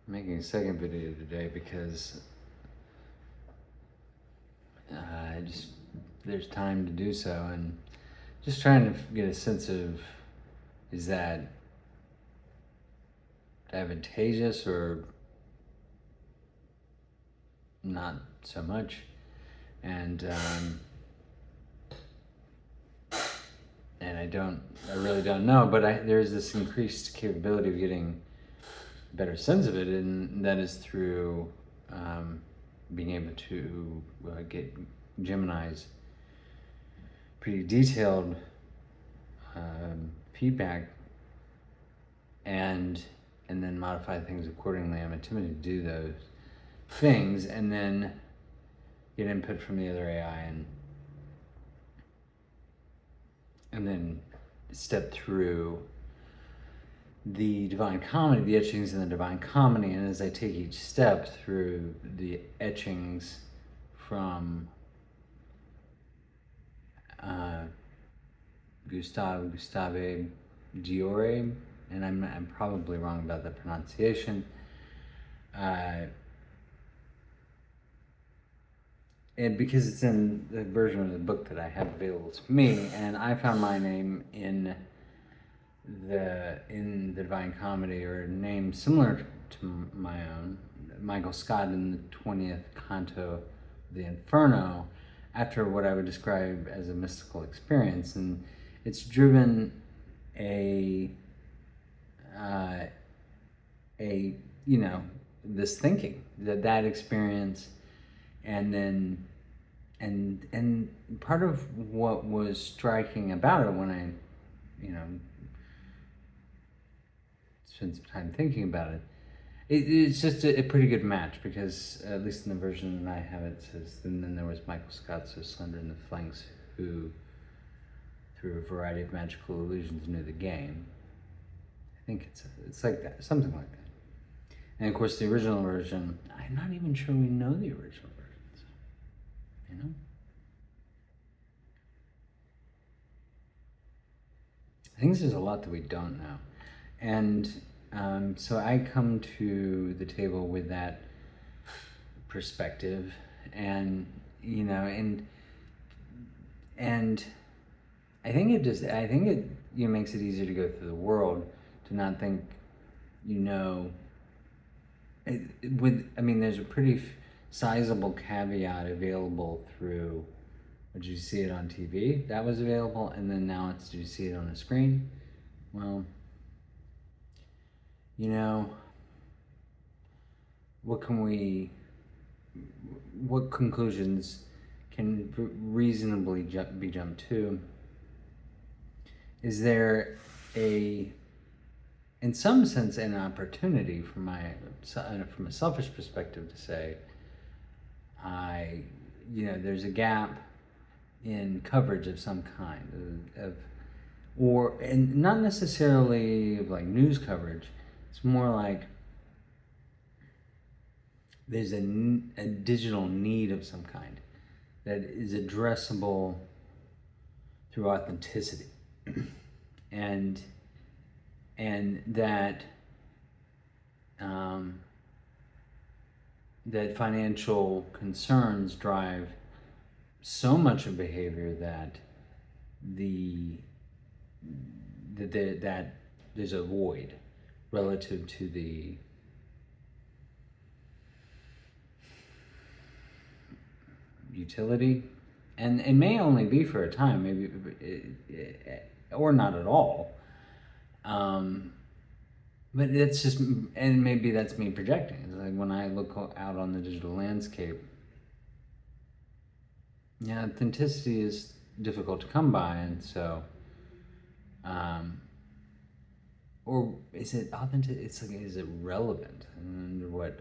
making a second video today because there's time to do so, and just trying to get a sense of, is that advantageous or not so much? And I really don't know, but there's this increased capability of getting a better sense of it, and that is through being able to get Gemini's pretty detailed feedback and then modify things accordingly. I'm attempting to do those things and then get input from the other AI and then step through the Divine Comedy, the etchings in the Divine Comedy, and as I take each step through the etchings from Gustave Diore, and I'm probably wrong about the pronunciation. And because it's in the version of the book that I have available to me, and I found my name in the Divine Comedy, or a name similar to my own, Michael Scott, in the 20th Canto, the Inferno, after what I would describe as a mystical experience, and it's driven this thinking, that experience, and then and part of what was striking about it when I spent some time thinking about it, it's just a pretty good match, because at least in the version that I have, it says, and then there was Michael Scott, so slender in the flanks, who through a variety of magical illusions knew the game. I think it's like that, something like that. And of course the original version, I'm not even sure we know the original version, so, I think there's a lot that we don't know. And so I come to the table with that perspective, and and I think it makes it easier to go through the world, to not think, there's a pretty sizable caveat available through, did you see it on TV? That was available, and then now it's, did you see it on the screen? Well, what conclusions can reasonably be jumped to? Is there in some sense, an opportunity from a selfish perspective to say, there's a gap in coverage of some kind, and not necessarily of like news coverage. It's more like there's a digital need of some kind that is addressable through authenticity, and that that financial concerns drive so much of behavior that that there's a void relative to the utility, and it may only be for a time, maybe, or not at all. But it's just, and maybe that's me projecting. It's like when I look out on the digital landscape, authenticity is difficult to come by, and so, or is it authentic? It's like, is it relevant? And what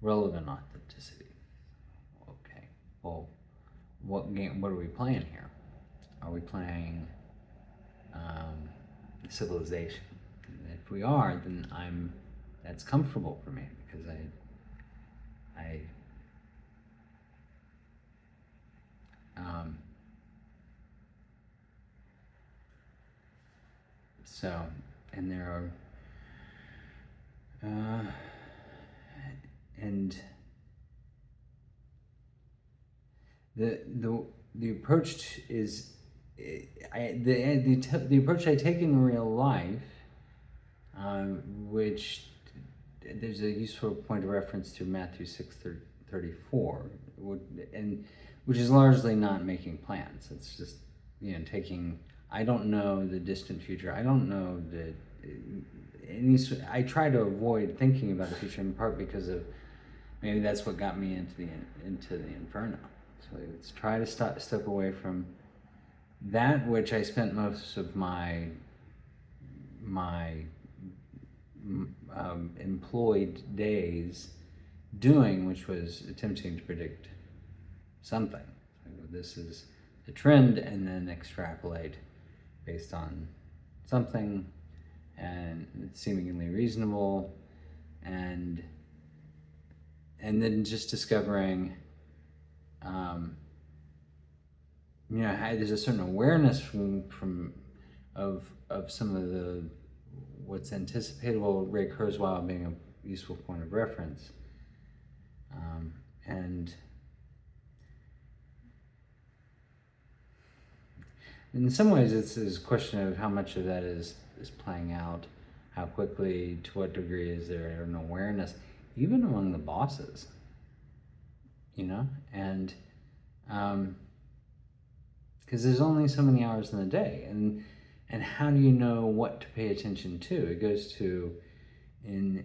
relevant authenticity? Okay, well, what are we playing here? Are we playing civilization? And if we are, then that's comfortable for me, because so, and there are and the approach is the approach I take in real life, which there's a useful point of reference to Matthew 6:34, and which is largely not making plans. It's just taking. I don't know the distant future. I don't know I try to avoid thinking about the future in part because of maybe that's what got me into the Inferno. So let's try to step away from that which I spent most of my employed days doing, which was attempting to predict something. So this is a trend, and then extrapolate based on something, and it's seemingly reasonable, and then just discovering, there's a certain awareness of some of the what's anticipatable. Ray Kurzweil being a useful point of reference, and in some ways it's a question of how much of that is playing out, how quickly, to what degree is there an awareness, even among the bosses, and because there's only so many hours in the day, and how do you know what to pay attention to? It goes to in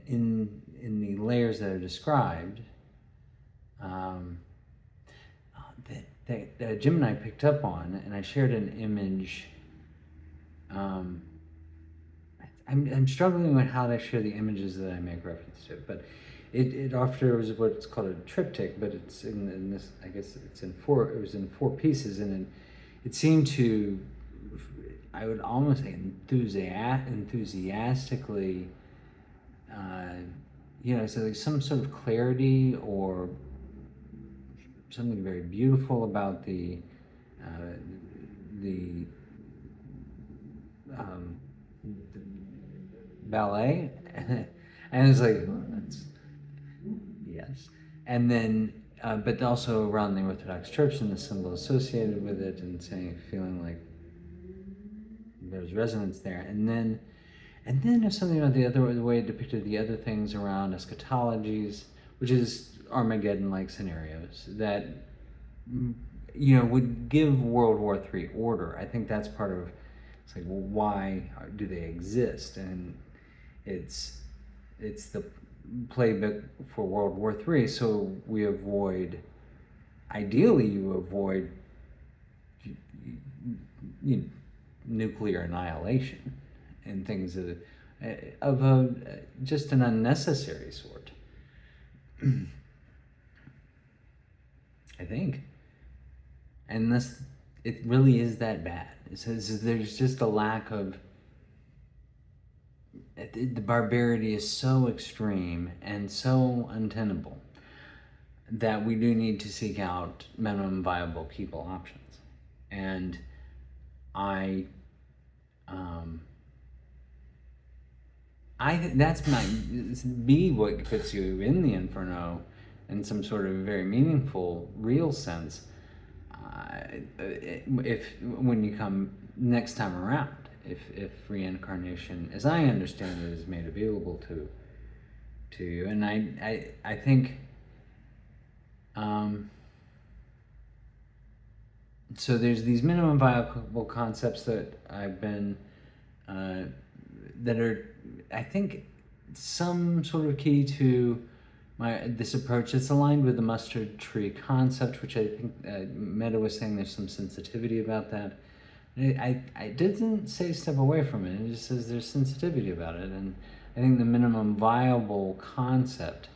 the layers that are described, that Jim and I picked up on, and I shared an image. I'm struggling with how to share the images that I make reference to, but it offers what's called a triptych, but it's in this. I guess it's in four. It was in 4 pieces, and it seemed to, I would almost say enthusiastically, so there's some sort of clarity or something very beautiful about the ballet, and it's like, oh, that's yes, and then but also around the Orthodox Church and the symbol associated with it, and feeling like there's resonance there, and then there's something about the way it depicted the other things around eschatologies, which is Armageddon-like scenarios that would give World War III order. I think that's part of. It's like, well, why do they exist? And it's the playbook for World War III. So we avoid. Ideally, you avoid nuclear annihilation and things of just an unnecessary sort. I think, unless it really is that bad. It says there's just a lack of. The barbarity is so extreme and so untenable that we do need to seek out minimum viable people options. And that's what puts you in the Inferno in some sort of very meaningful, real sense. When you come next time around, if reincarnation, as I understand it, is made available to you, and I think, so there's these minimum viable concepts that I've been that are, I think, some sort of key to this approach. It's aligned with the mustard tree concept, which I think Meta was saying there's some sensitivity about that. I didn't say step away from it. It just says there's sensitivity about it, and I think the minimum viable concept,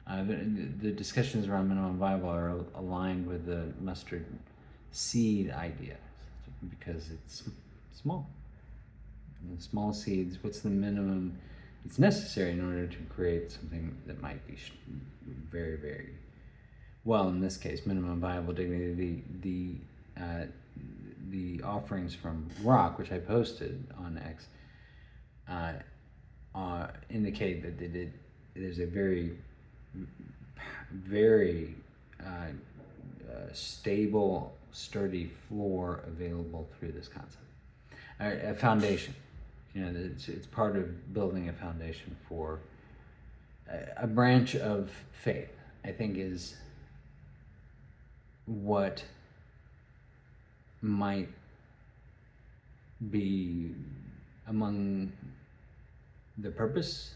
the discussions around minimum viable are aligned with the mustard seed idea, because it's small. And small seeds, what's the minimum it's necessary in order to create something that might be very, very, well, in this case, minimum viable dignity. The offerings from Rock, which I posted on X, indicate that there's a very very stable, sturdy floor available through this concept. A foundation. It's part of building a foundation for a branch of faith, I think, is what might be among the purposes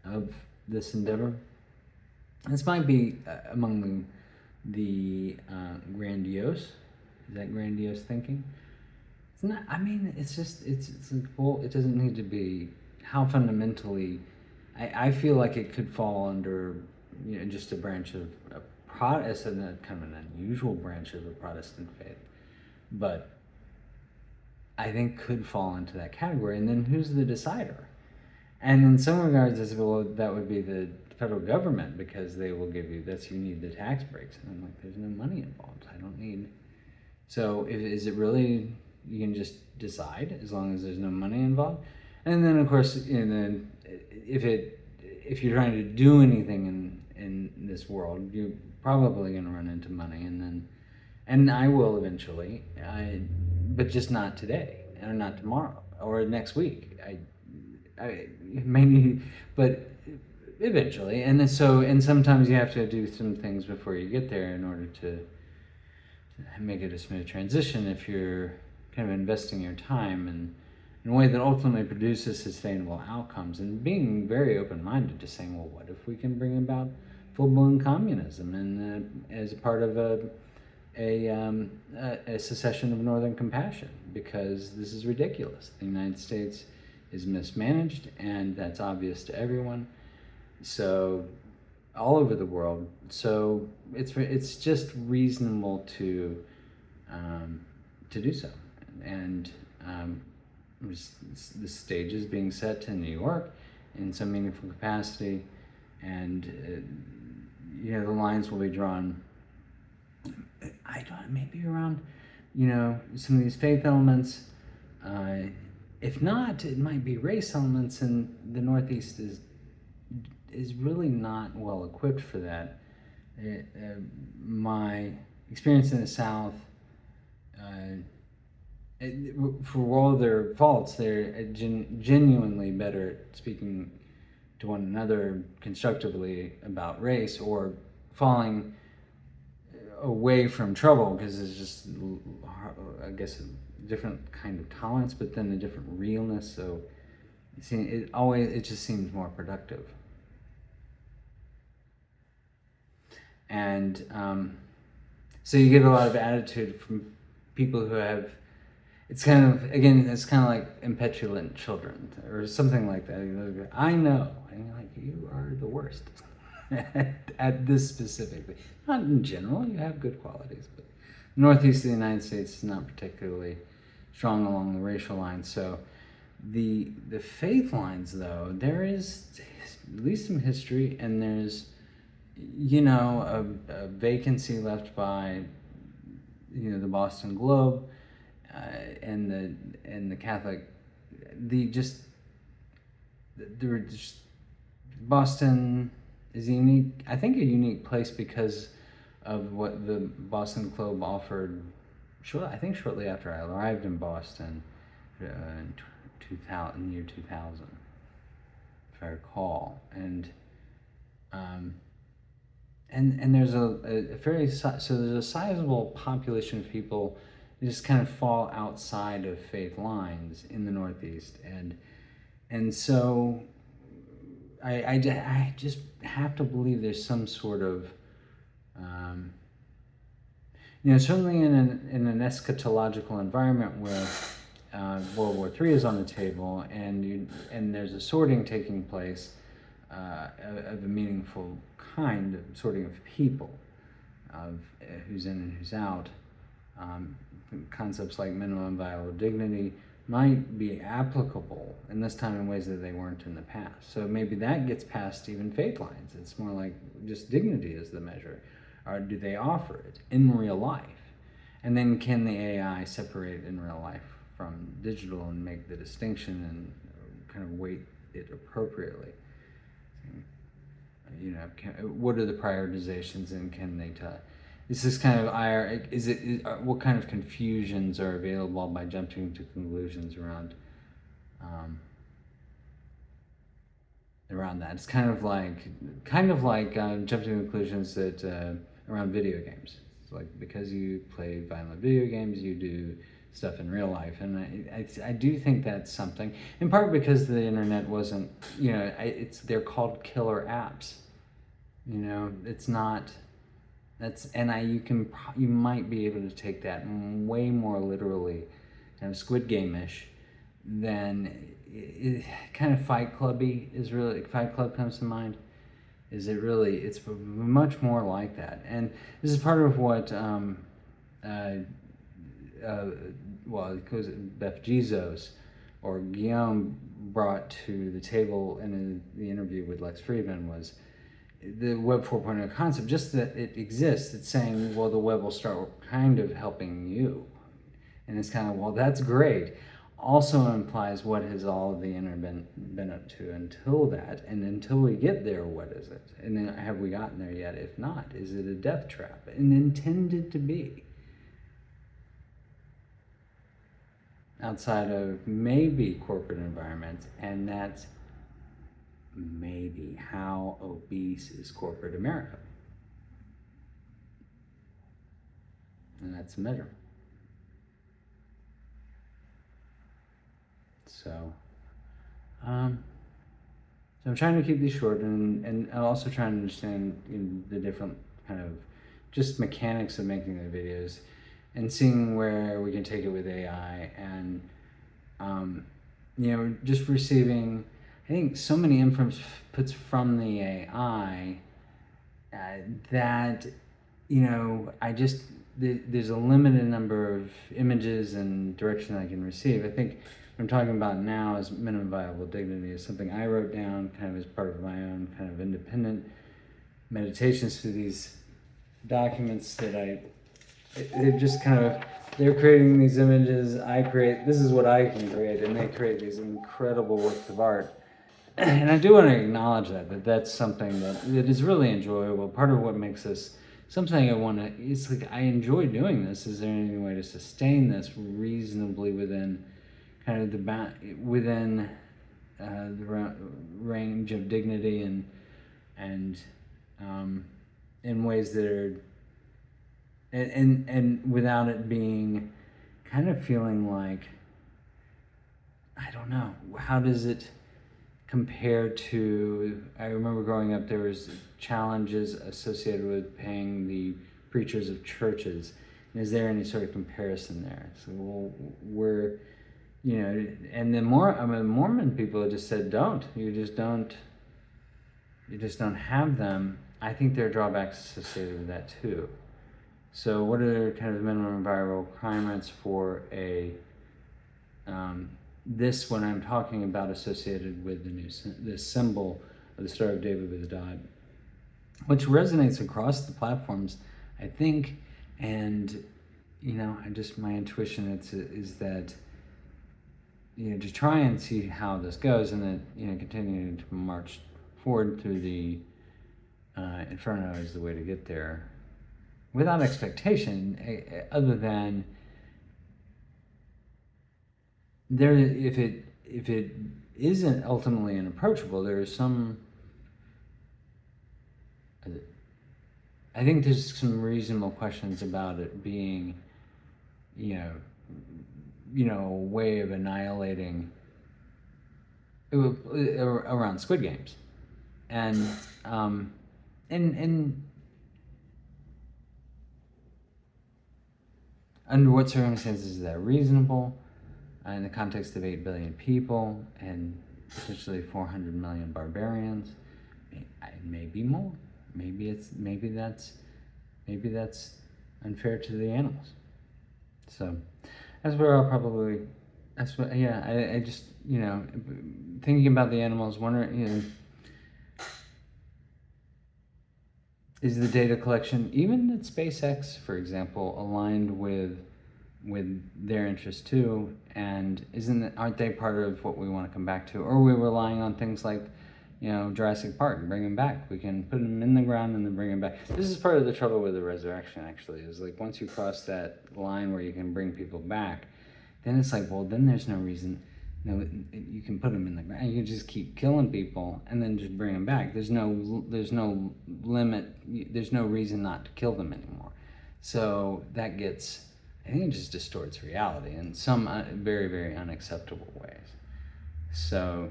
of this endeavor. This might be among the grandiose. Is that grandiose thinking? It's not. I mean, it's like, well, it doesn't need to be. How fundamentally, I feel like it could fall under, just a branch of a Protestant, kind of an unusual branch of a Protestant faith, but I think could fall into that category. And then who's the decider? And in some regards, as well, that would be the federal government, because they will give you this. You need the tax breaks, and I'm like, there's no money involved. I don't need. So is it really? You can just decide as long as there's no money involved. And then, of course, if you're trying to do anything in this world, you're probably going to run into money, and I will eventually, but just not today, or not tomorrow, or next week. I may need, but eventually, and sometimes you have to do some things before you get there in order to make it a smooth transition. If you're kind of investing your time in a way that ultimately produces sustainable outcomes, and being very open-minded to saying, well, what if we can bring about full-blown communism and as a part of a secession of Northern compassion, because this is ridiculous. The United States is mismanaged, and that's obvious to everyone. So all over the world. So it's just reasonable to do so, and the stage is being set to New York in some meaningful capacity, and the lines will be drawn. Maybe around some of these faith elements. If not, it might be race elements, and the Northeast is really not well equipped for that. My experience in the South, for all their faults, they're genuinely better at speaking to one another constructively about race, or falling away from trouble, because it's just, I guess, a different kind of tolerance, but then a different realness. So it just seems more productive. And so you get a lot of attitude from people who have, it's kind of like impetulant children or something like that. I know, and you're like, you are the worst at this specifically. Not in general, you have good qualities, but the Northeast of the United States is not particularly strong along the racial lines. So the faith lines, though, there is at least some history, and there's a vacancy left by the Boston Globe and the Catholic, Boston is unique. I think a unique place because of what the Boston Globe offered. Shortly after I arrived in Boston, in year 2000, if I recall, and there's there's a sizable population of people who just kind of fall outside of faith lines in the Northeast, and so I just have to believe there's some sort of certainly in an eschatological environment where World War III is on the table, and there's a sorting taking place of a meaningful kind of sorting of people, of who's in and who's out. Concepts like minimum viable dignity might be applicable in this time in ways that they weren't in the past. So maybe that gets past even faith lines. It's more like just dignity is the measure. Or do they offer it in real life? And then can the AI separate in real life from digital and make the distinction and kind of weight it appropriately? You know, what are the prioritizations, and can they tell? Is this kind of what kind of confusions are available by jumping to conclusions around around that? It's kind of like jumping to conclusions that around video games. It's like, because you play violent video games, you do stuff in real life, and I do think that's something, in part because the internet wasn't, you know, they're called killer apps. You know, it's not. You might be able to take that way more literally, kind of Squid Game-ish, than kind of Fight Club-y is really. Fight Club comes to mind. Is it really? It's much more like that, and this is part of what Beth Jesus or Guillaume brought to the table in the interview with Lex Friedman was the Web 4.0 concept. Just that it exists. It's saying, well, the web will start kind of helping you, and it's kind of, well, that's great. Also implies, what has all of the internet been up to until that, and until we get there, what is it? And then, have we gotten there yet? If not, is it a death trap? And intended to be. Outside of maybe corporate environments, and that's maybe how obese is corporate America. And that's measurable. So I'm trying to keep these short, and also trying to understand, you know, the different kind of just mechanics of making the videos, and seeing where we can take it with AI, and you know, just receiving, I think, so many inputs from the AI that, you know, there's a limited number of images and direction I can receive. I think what I'm talking about now is minimum viable dignity, is something I wrote down kind of as part of my own kind of independent meditations through these documents that they're just kind of, they're creating these images, this is what I can create, and they create these incredible works of art. And I do want to acknowledge that's something that is really enjoyable. Part of what makes this something it's like, I enjoy doing this. Is there any way to sustain this reasonably within kind of the range of dignity, and in ways that are, and without it being kind of feeling like, I don't know, how does it compare to, I remember growing up, there was challenges associated with paying the preachers of churches. And is there any sort of comparison there? So, well, we're, you know, and the Mormon people just said, you just don't have them. I think there are drawbacks associated with that too. So what are kind of minimum viable requirements for this, when I'm talking about associated with the symbol of the Star of David with a dot, which resonates across the platforms, I think, and, you know, my intuition is that, you know, to try and see how this goes, and then, you know, continuing to march forward through the Inferno is the way to get there, without expectation, other than if it isn't ultimately unapproachable, there is some, I think there's some reasonable questions about it being, you know, a way of annihilating around Squid Games, and under what circumstances is that reasonable? In the context of 8 billion people and potentially 400 million barbarians, maybe more. Maybe that's unfair to the animals. So that's where I'll probably. That's what. Yeah, I just, you know, thinking about the animals, wondering, you know, is the data collection, even at SpaceX, for example, aligned with their interest too, and aren't they part of what we want to come back to? Or are we relying on things like Jurassic Park, bring them back. We can put them in the ground and then bring them back. This is part of the trouble with the resurrection, actually, is like once you cross that line where you can bring people back, then it's like, well, then there's no reason. You can put them in the ground. You can just keep killing people and then just bring them back. There's no limit. There's no reason not to kill them anymore. So that gets, I think it just distorts reality in some very, very unacceptable ways. So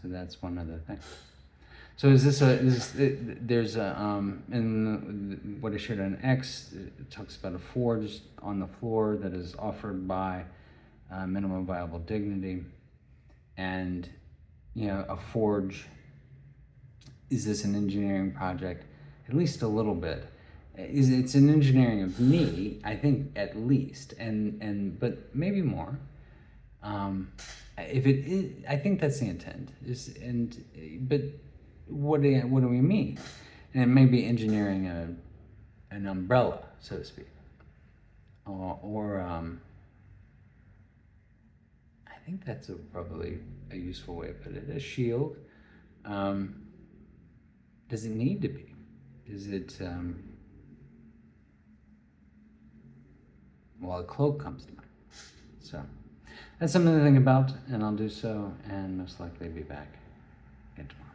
that's one other thing. So there's in what I showed on X, it talks about a forge on the floor that is offered by minimum viable dignity. And, a forge, is this an engineering project? At least a little bit. It's an engineering of me, I think, at least, but maybe more. If it is, I think that's the intent. But what do we mean? And it may be engineering an umbrella, so to speak, or I think that's probably a useful way to put it. A shield. Does it need to be? Is it? Well, a cloak comes to mind. So that's something to think about, and I'll do so, and most likely be back again tomorrow.